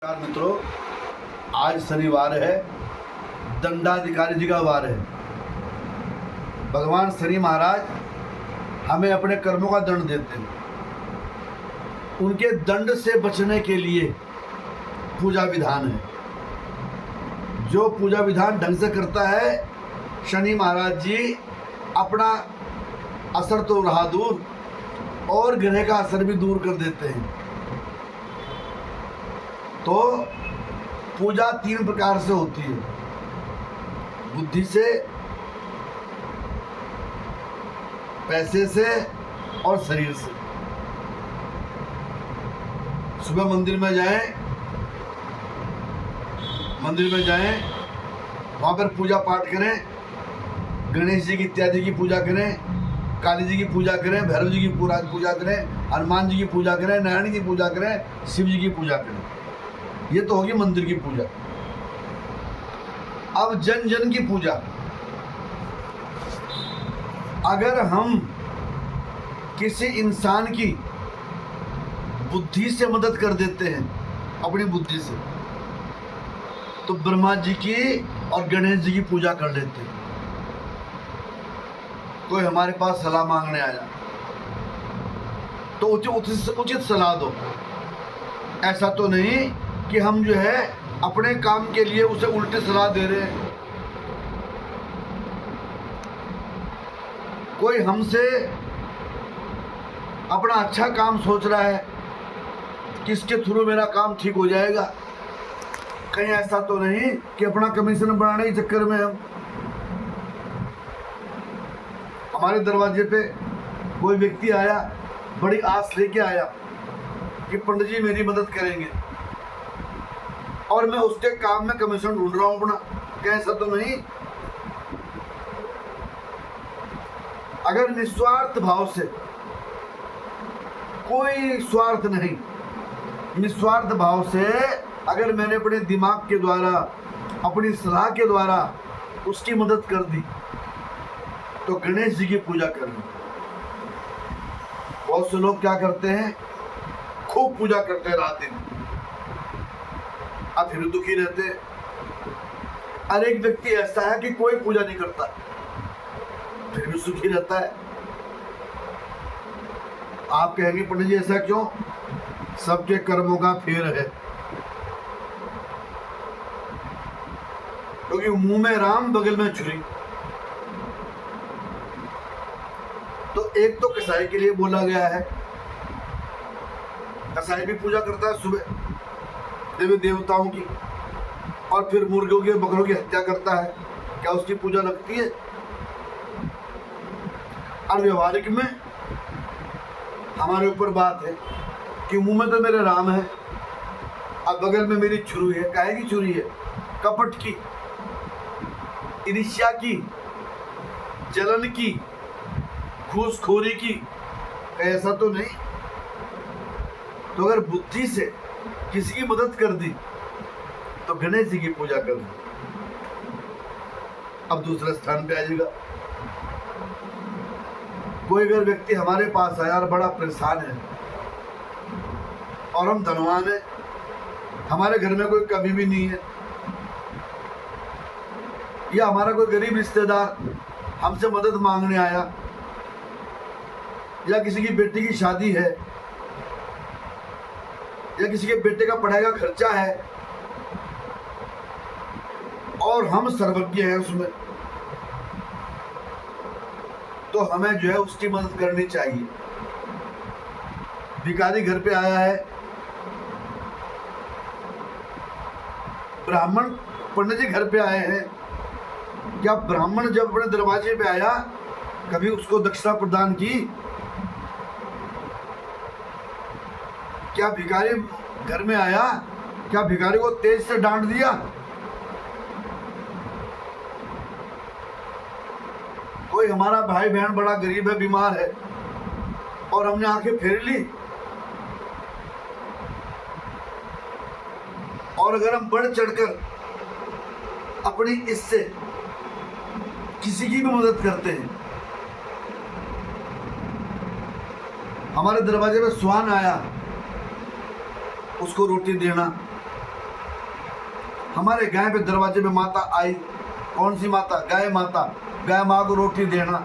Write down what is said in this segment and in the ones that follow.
नमस्कार मित्रों, आज शनिवार है, दंडाधिकारी जी का वार है। भगवान शनि महाराज हमें अपने कर्मों का दंड देते हैं। उनके दंड से बचने के लिए पूजा विधान है। जो पूजा विधान ढंग से करता है, शनि महाराज जी अपना असर तो रहा दूर और ग्रह का असर भी दूर कर देते हैं। तो पूजा 3 प्रकार से होती है: बुद्धि से, पैसे से और शरीर से। सुबह मंदिर में जाएं, वहाँ पर पूजा पाठ करें, गणेश जी की इत्यादि की पूजा करें, काली जी की पूजा करें, भैरव जी की पूजा करें, हनुमान जी की पूजा करें, नारायण की पूजा करें, शिव जी की पूजा करें। ये तो होगी मंदिर की पूजा। अब जन जन की पूजा। अगर हम किसी इंसान की बुद्धि से मदद कर देते हैं, अपनी बुद्धि से, तो ब्रह्मा जी की और गणेश जी की पूजा कर लेते हैं। कोई हमारे पास सलाह मांगने आया तो उचित सलाह दो। ऐसा तो नहीं कि हम जो है अपने काम के लिए उसे उल्टी सलाह दे रहे हैं। कोई हमसे अपना अच्छा काम सोच रहा है कि इसके थ्रू मेरा काम ठीक हो जाएगा। कहीं ऐसा तो नहीं कि अपना कमीशन बढ़ाने के चक्कर में हमारे दरवाजे पे कोई व्यक्ति आया, बड़ी आस लेके आया कि पंडित जी मेरी मदद करेंगे, और मैं उसके काम में कमीशन ढूंढ रहा हूं अपना। क्या ऐसा तो नहीं? अगर निस्वार्थ भाव से, कोई स्वार्थ नहीं, निस्वार्थ भाव से अगर मैंने अपने दिमाग के द्वारा, अपनी सलाह के द्वारा उसकी मदद कर दी, तो गणेश जी की पूजा कर ली। बहुत से लोग क्या करते हैं, खूब पूजा करते हैं रात दिन, अब फिर दुखी रहते हैं। और एक व्यक्ति ऐसा है कि कोई पूजा नहीं करता, फिर भी सुखी रहता है। आप कहेंगे पंडित जी ऐसा क्यों? सबके कर्मों का फेर है। क्योंकि मुंह में राम, बगल में छुरी। तो एक तो कसाई के लिए बोला गया है। कसाई भी पूजा करता है सुबह देवी देवताओं की, और फिर मुर्गों की, बकरों की हत्या करता है। क्या उसकी पूजा लगती है? और व्यवहारिक में हमारे ऊपर बात है कि मुंह में तो मेरे राम है और बगल में मेरी छुरी है। काहे की छुरी है? कपट की, ईर्ष्या की, जलन की, घूसखोरी की। ऐसा तो नहीं? तो अगर बुद्धि से किसी की मदद कर दी तो गणेश जी की पूजा कर दी। अब दूसरे स्थान पे आ जाएगा। कोई अगर व्यक्ति हमारे पास आया और बड़ा परेशान है और हम धनवान है, हमारे घर में कोई कमी भी नहीं है, या हमारा कोई गरीब रिश्तेदार हमसे मदद मांगने आया, या किसी की बेटी की शादी है, या किसी के बेटे का पढ़ाई का खर्चा है, और हम सर्वज्ञ हैं उसमें, तो हमें जो है उसकी मदद करनी चाहिए। भिखारी घर पे आया है, ब्राह्मण पंडित जी घर पे आए हैं, क्या ब्राह्मण जब अपने दरवाजे पे आया कभी उसको दक्षिणा प्रदान की? क्या भिखारी घर में आया, क्या भिखारी को तेज से डांट दिया? कोई हमारा भाई बहन बड़ा गरीब है, बीमार है, और हमने आंखें फेर ली, और अगर हम बढ़ चढ़कर अपनी इससे किसी की भी मदद करते हैं। हमारे दरवाजे पे स्वान आया, उसको रोटी देना, हमारे गाय पे दरवाजे पे माता आई, कौन सी माता? गाय माता। गाय माँ को रोटी देना,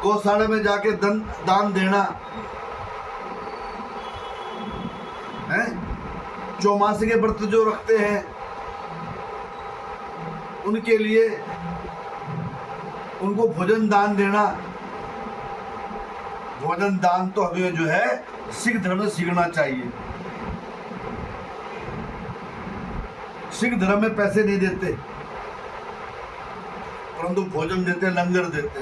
गौशाला में जाके दान देना है। चौमासे के व्रत जो रखते हैं उनके लिए उनको भोजन दान देना। भोजन दान तो हमें जो है सिख धर्म में सीखना चाहिए। सिख धर्म में पैसे नहीं देते, परंतु भोजन देते, लंगर देते।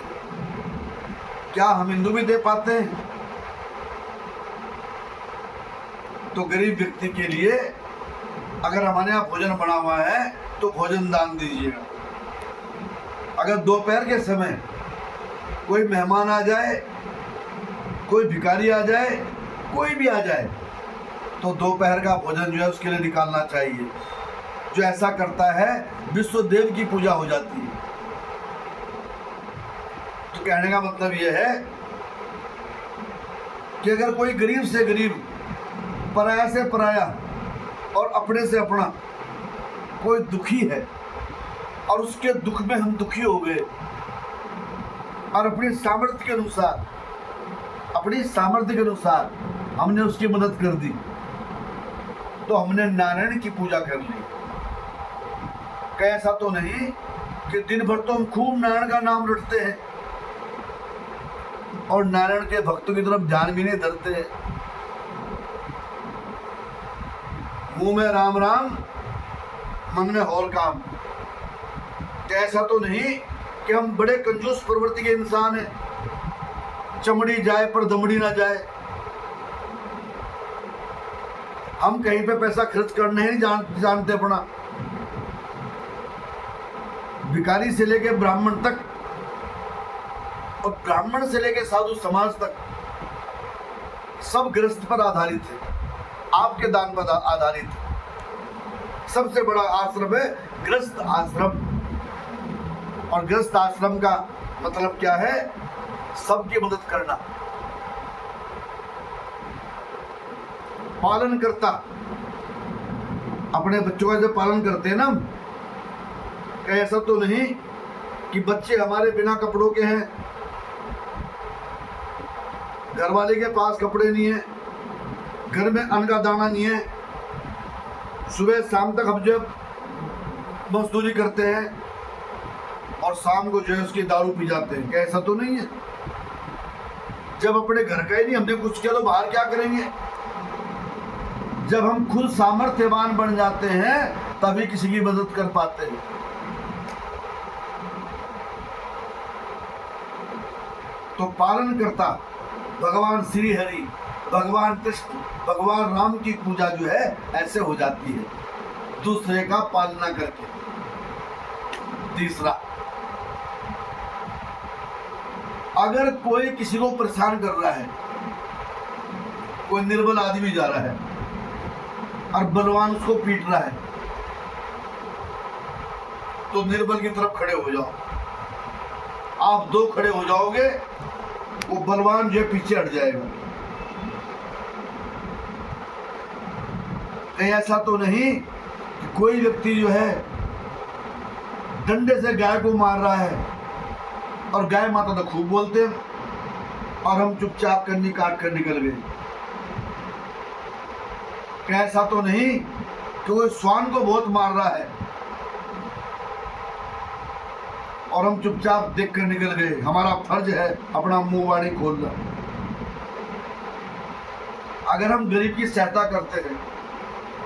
क्या हम हिंदू भी दे पाते हैं? तो गरीब व्यक्ति के लिए अगर हमारे यहाँ भोजन बना हुआ है तो भोजन दान दीजिएगा। अगर दोपहर के समय कोई मेहमान आ जाए, कोई भिखारी आ जाए, कोई भी आ जाए, तो दोपहर का भोजन जो है उसके लिए निकालना चाहिए। जो ऐसा करता है विश्व देव की पूजा हो जाती है। तो कहने का मतलब यह है कि अगर कोई गरीब से गरीब, पराया से पराया और अपने से अपना कोई दुखी है और उसके दुख में हम दुखी हो गए और अपनी सामर्थ्य के अनुसार हमने उसकी मदद कर दी, तो हमने नारायण की पूजा कर ली। ऐसा तो नहीं कि दिन भर तो हम खूब नारायण का नाम रटते हैं और नारायण के भक्तों की तरफ ध्यान भी नहीं धरते हैं। मुंह में राम राम, मन में और काम। ऐसा तो नहीं कि हम बड़े कंजूस प्रवृत्ति के इंसान हैं, चमड़ी जाए पर दमड़ी ना जाए। हम कहीं पे पैसा खर्च करना ही नहीं जानते अपना। भिखारी से लेके ब्राह्मण तक और ब्राह्मण से लेके साधु समाज तक सब गृहस्थ पर आधारित है, आपके दान पर आधारित है। सबसे बड़ा आश्रम है गृहस्थ आश्रम। और गृहस्थ आश्रम का मतलब क्या है? सबकी मदद करना, पालन करता। अपने बच्चों का जब पालन करते हैं ना, ऐसा तो नहीं कि बच्चे हमारे बिना कपड़ों के हैं, घर वाले के पास कपड़े नहीं है, घर में अन्न का दाना नहीं है, सुबह शाम तक हम जब मजदूरी करते हैं और शाम को जो है उसकी दारू पी जाते हैं। क्या ऐसा तो नहीं है? जब अपने घर का ही नहीं हमने कुछ किया तो बाहर क्या करेंगे? जब हम खुद सामर्थ्यवान बन जाते हैं तभी किसी की मदद कर पाते हैं। तो पालन करता भगवान श्री हरि, भगवान कृष्ण, भगवान राम की पूजा जो है ऐसे हो जाती है, दूसरे का पालना करके। तीसरा, अगर कोई किसी को परेशान कर रहा है, कोई निर्बल आदमी जा रहा है और बलवान उसको पीट रहा है, तो निर्बल की तरफ खड़े हो जाओ। आप दो खड़े हो जाओगे, वो बलवान जो है पीछे हट जाएगा। कहीं ऐसा तो नहीं कि कोई व्यक्ति जो है डंडे से गाय को मार रहा है और गाय माता तो खूब बोलते हैं और हम चुपचाप कन्नी काट कर निकल गए। कहीं ऐसा तो नहीं कि कोई श्वान को बहुत मार रहा है और हम चुपचाप देख कर निकल गए। हमारा फर्ज है अपना मुंह वाणी खोलना। अगर हम गरीब की सहायता करते हैं,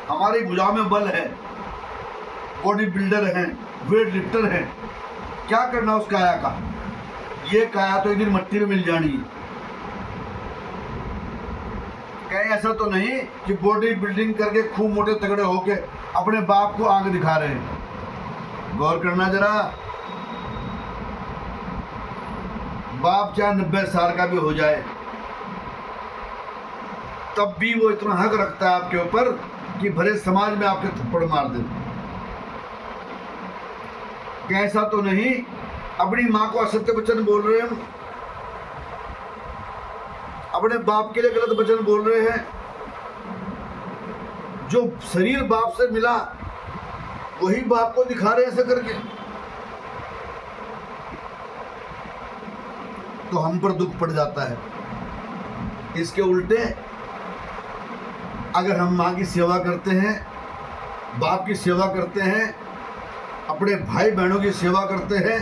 हमारी भुजाओं में बल है, बॉडी बिल्डर हैं, वेट लिफ्टर हैं, क्या करना उस काया का? ये काया तो एक दिन मिट्टी में मिल जानी है। कहीं ऐसा तो नहीं कि बॉडी बिल्डिंग करके खूब मोटे तगड़े होके अपने बाप को आंख दिखा रहे हैं। गौर करना जरा, बाप चाहे 90 साल का भी हो जाए तब भी वो इतना हक रखता है आपके ऊपर कि भरे समाज में आपके थप्पड़ मार दे। कैसा तो नहीं अपनी माँ को असत्य वचन बोल रहे हैं, अपने बाप के लिए गलत वचन बोल रहे हैं। जो शरीर बाप से मिला वही बाप को दिखा रहे ऐसे करके, तो हम पर दुख पड़ जाता है। इसके उल्टे अगर हम माँ की सेवा करते हैं, बाप की सेवा करते हैं, अपने भाई बहनों की सेवा करते हैं,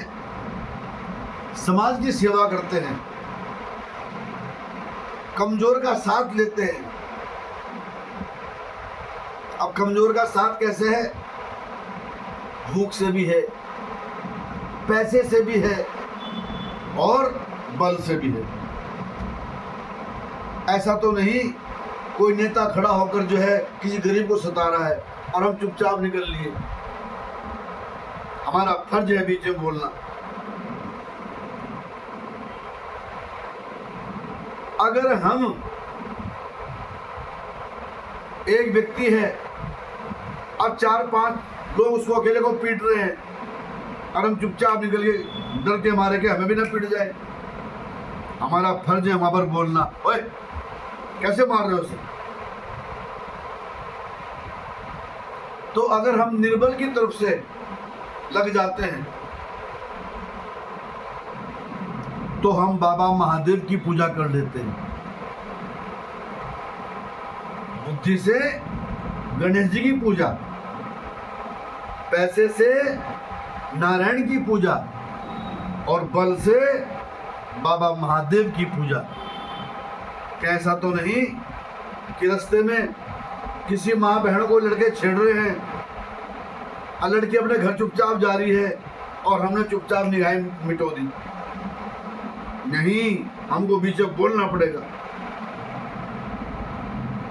समाज की सेवा करते हैं, कमजोर का साथ लेते हैं। अब कमजोर का साथ कैसे है? भूख से भी है, पैसे से भी है और बल से भी है। ऐसा तो नहीं कोई नेता खड़ा होकर जो है किसी गरीब को सता रहा है और हम चुपचाप निकल लिए। हमारा फर्ज है बीच में बोलना। अगर हम, एक व्यक्ति है अब 4-5 लोग उसको अकेले को पीट रहे हैं और हम चुपचाप निकल के डर के मारे के हमें भी ना पीट जाए, हमारा फर्ज है वहां पर बोलना, ओए कैसे मार रहे हो उसे? तो अगर हम निर्बल की तरफ से लग जाते हैं तो हम बाबा महादेव की पूजा कर लेते हैं, बुद्धि से गणेश जी की पूजा, पैसे से नारायण की पूजा और बल से बाबा महादेव की पूजा। कैसा तो नहीं कि रास्ते में किसी माँ बहन को लड़के छेड़ रहे हैं और लड़की अपने घर चुपचाप जा रही है और हमने चुपचाप निगाहें मिटो दी। नहीं, हमको बीच में बोलना पड़ेगा,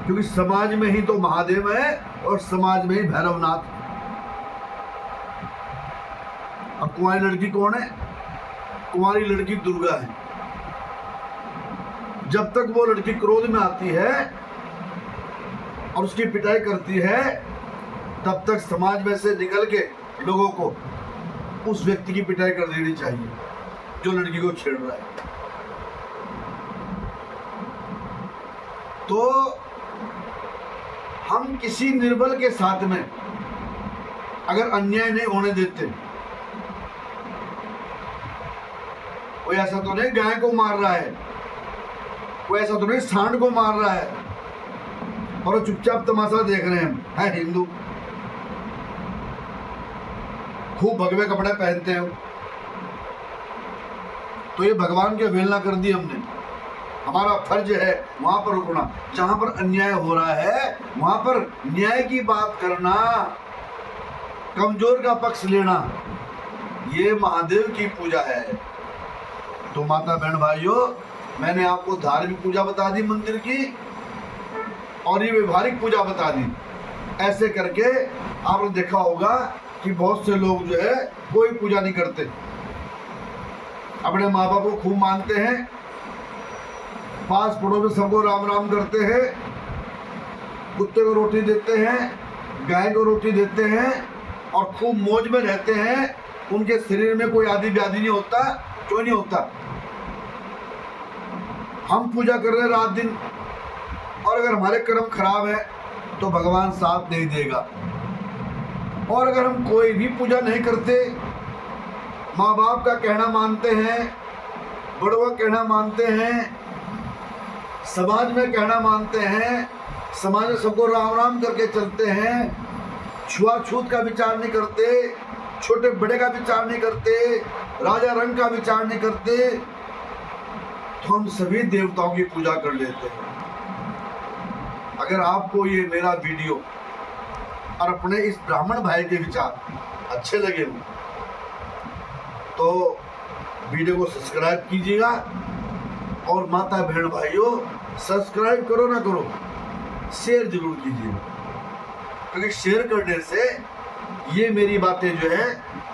क्योंकि समाज में ही तो महादेव है और समाज में ही भैरवनाथ है। अब कुंवारी लड़की कौन है? कुंवारी लड़की दुर्गा है। जब तक वो लड़की क्रोध में आती है और उसकी पिटाई करती है, तब तक समाज में से निकल के लोगों को उस व्यक्ति की पिटाई कर देनी चाहिए जो लड़की को छेड़ रहा है। तो हम किसी निर्बल के साथ में अगर अन्याय नहीं होने देते, कोई ऐसा तो नहीं गाय को मार रहा है, कोई ऐसा तो नहीं सांड को मार रहा है और चुपचाप तमाशा देख रहे हैं, है हिंदू, खूब भगवे कपड़े पहनते हैं, तो ये भगवान की अवहेलना कर दी हमने। हमारा फर्ज है वहां पर रुकना, जहां पर अन्याय हो रहा है वहां पर न्याय की बात करना, कमजोर का पक्ष लेना, ये महादेव की पूजा है। तो माता बहन भाइयों, मैंने आपको धार्मिक पूजा बता दी मंदिर की, और ये व्यवहारिक पूजा बता दी। ऐसे करके आपने देखा होगा कि बहुत से लोग जो है कोई पूजा नहीं करते, अपने माँ बाप को खूब मानते हैं, पास पड़ोस में सबको राम राम करते हैं, कुत्ते को रोटी देते हैं, गाय को रोटी देते हैं और खूब मौज में रहते हैं। उनके शरीर में कोई आदि व्याधि नहीं होता। क्यों नहीं होता? हम पूजा कर रहे हैं रात दिन, और अगर हमारे कर्म खराब है तो भगवान साथ नहीं देगा। और अगर हम कोई भी पूजा नहीं करते, माँ बाप का कहना मानते हैं, बड़ों का कहना मानते हैं, समाज में कहना मानते हैं, समाज में सबको राम राम करके चलते हैं, छुआछूत का विचार नहीं करते, छोटे बड़े का विचार नहीं करते, राजा रंग का विचार नहीं करते, तो हम सभी देवताओं की पूजा कर लेते हैं। अगर आपको ये मेरा वीडियो और अपने इस ब्राह्मण भाई के विचार अच्छे लगे हो तो वीडियो को सब्सक्राइब कीजिएगा। और माता बहन भाइयों, सब्सक्राइब करो ना करो, शेयर जरूर कीजिएगा, क्योंकि शेयर करने से ये मेरी बातें जो है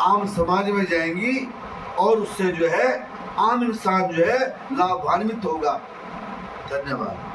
आम समाज में जाएंगी और उससे जो है आम इंसान जो है लाभान्वित होगा। धन्यवाद।